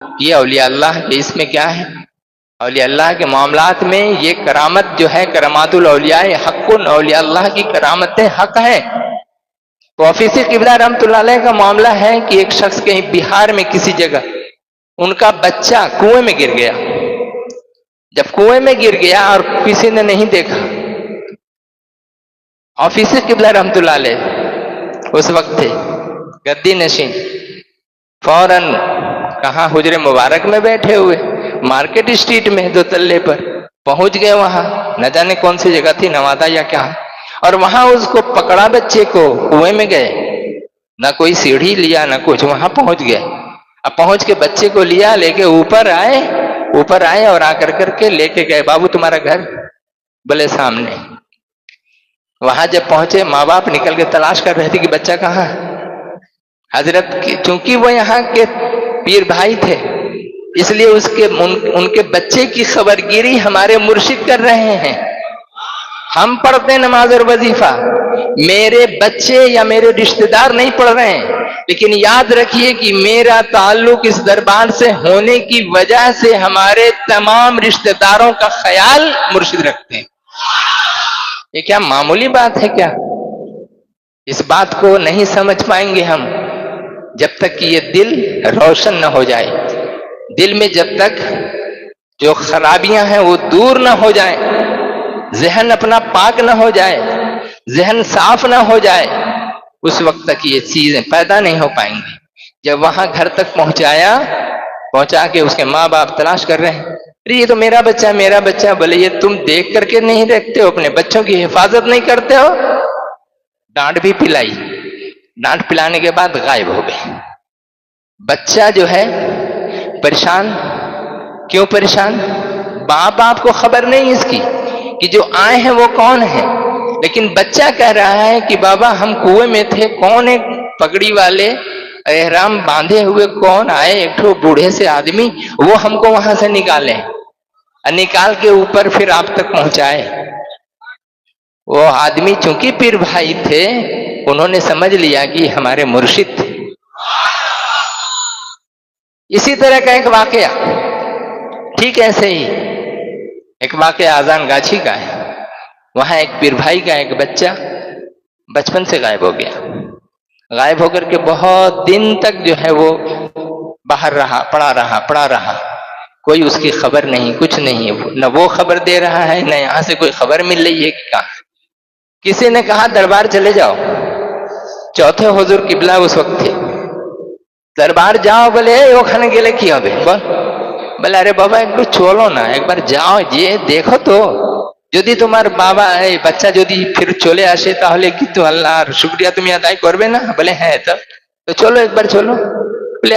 یہ اولیاء اللہ کے اس میں کیا ہے؟ اولیاء اللہ کے معاملات میں یہ کرامت جو ہے، کرامات الاولیاء حق، اولیاء اللہ کی کرامتیں حق ہیں۔ تو حافظ قبلہ رحمۃ اللہ علیہ کا معاملہ ہے کہ ایک شخص کہیں بہار میں کسی جگہ ان کا بچہ کنویں میں گر گیا۔ جب کنویں میں گر گیا اور کسی نے نہیں دیکھا، حافظ قبلہ رحمۃ اللہ علیہ اس وقت تھے گدی نشین، فوراً کہاں حجر مبارک میں بیٹھے ہوئے، مارکیٹ اسٹریٹ میں 2 تلے پر پہنچ گئے، وہاں نہ جانے کون سی جگہ تھی، نوادا یا کیا، اور وہاں اس کو پکڑا، بچے کو کنویں میں گئے، نہ کوئی سیڑھی لیا نہ کچھ، وہاں پہنچ گئے۔ اب پہنچ کے بچے کو لیا، لے کے اوپر آئے اور آ کر کے لے کے گئے، بابو تمہارا گھر؟ بولے سامنے۔ وہاں جب پہنچے، ماں باپ نکل کے تلاش کر رہے تھے کہ بچہ کہاں ہے۔ حضرت چونکہ وہ یہاں کے پیر بھائی تھے، اس لیے ان کے بچے کی خبر گیری ہمارے مرشد کر رہے ہیں۔ ہم پڑھتے نماز اور وظیفہ، میرے بچے یا میرے رشتہ دار نہیں پڑھ رہے ہیں، لیکن یاد رکھیے کہ میرا تعلق اس دربار سے ہونے کی وجہ سے ہمارے تمام رشتہ داروں کا خیال مرشد رکھتے ہیں۔ یہ کیا معمولی بات ہے کیا؟ اس بات کو نہیں سمجھ پائیں گے ہم جب تک کہ یہ دل روشن نہ ہو جائے، دل میں جب تک جو خرابیاں ہیں وہ دور نہ ہو جائیں، ذہن اپنا پاک نہ ہو جائے، ذہن صاف نہ ہو جائے، اس وقت تک یہ چیزیں پیدا نہیں ہو پائیں گی۔ جب وہاں گھر تک پہنچا کے اس کے ماں باپ تلاش کر رہے ہیں، یہ تو میرا بچہ، بولے یہ تم دیکھ کر کے نہیں رکھتے ہو، اپنے بچوں کی حفاظت نہیں کرتے ہو۔ ڈانٹ بھی پلائی، ڈانٹ پلانے کے بعد غائب ہو گئے۔ بچہ جو ہے پریشان، کیوں پریشان؟ باپ کو خبر نہیں اس کی کہ جو آئے ہیں وہ کون ہیں، لیکن بچہ کہہ رہا ہے کہ بابا ہم کنویں میں تھے، کون ایک پگڑی والے احرام باندھے ہوئے کون آئے، ایک ٹھو بوڑھے سے آدمی، وہ ہم کو وہاں سے نکالے، نکال کے اوپر پھر آپ تک پہنچائے۔ وہ آدمی چونکہ پیر بھائی تھے، انہوں نے سمجھ لیا کہ ہمارے مرشد تھے۔ اسی طرح کا ایک واقعہ، ٹھیک ایسے ہی ایک واقعہ آذان گاچھی کا ہے۔ وہاں ایک پیر بھائی کا ایک بچہ بچپن سے غائب ہو گیا، غائب ہو کر کے بہت دن تک جو ہے وہ باہر رہا، پڑا رہا، کوئی اس کی خبر نہیں، کچھ نہیں، نہ وہ خبر دے رہا ہے، نہ یہاں سے کوئی خبر مل رہی ہے کہ کہاں۔ کسی نے کہا دربار چلے جاؤ، چوتھے حضور قبلہ اس وقت تھے، دربار جاؤ، بولے وہ کھانے گیلے کی ہوبے، بولے ارے بابا ایک بار چولو نا، ایک بار جاؤ، یہ دیکھو تو যদি তোমার বাবা এই বাচ্চা যদি ফির চলে আসে তাহলে কিন্তু আল্লাহর শুকরিয়া তুমি আদায় করবে না? বলে হ্যাঁ, তো চলো একবার চলো। বলে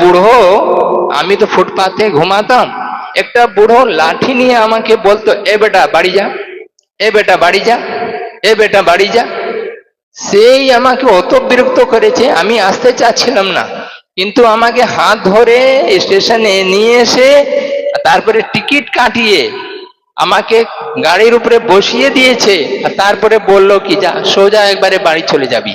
বুড়ো, আমি তো ফুটপাথে ঘুমাতাম, একটা বুড়ো লাঠি নিয়ে আমাকে বলতো এ বেটা বাড়ি যা, এ বেটা বাড়ি যা, এ বেটা বাড়ি যা। সেই আমাকে অত বিরক্ত করেছে, আমি আসতে চাচ্ছিলাম না, কিন্তু আমাকে হাত ধরে স্টেশনে নিয়ে এসে তারপরে টিকিট কাটিয়ে আমাকে গাড়ির উপরে বসিয়ে দিয়েছে আর তারপরে বললো কি যা সোজা একবারে বাড়ি চলে যাবি।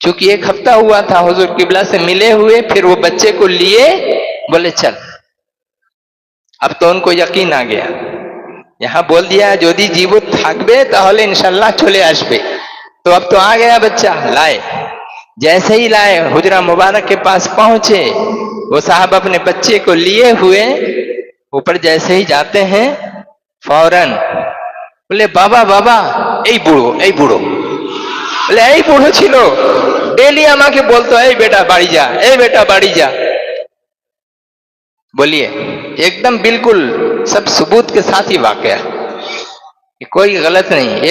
چونکہ ایک ہفتہ ہوا تھا حضور قبلہ سے ملے ہوئے، پھر وہ بچے کو لیے، بولے چل. اب تو ان کو یقین آ گیا، یہاں بول دیا جودی جیو تھکبے تاہلے انشاءاللہ چلے آسبے. تو اب تو آ گیا بچہ، لائے. جیسے ہی لائے حجرہ مبارک کے پاس پہنچے، وہ صاحب اپنے بچے کو لیے ہوئے اوپر جیسے ہی جاتے ہیں، فوراً بولے بابا بابا এই বুড়ো বলে এই বুড়ো ছিল ডেলি আমাকে বলতো এই বেটা বাড়ি যা, এই বেটা বাড়ি যা. بولیے ایک دم بالکل سب ثبوت کے ساتھ ہی واقعہ، کوئی غلط نہیں.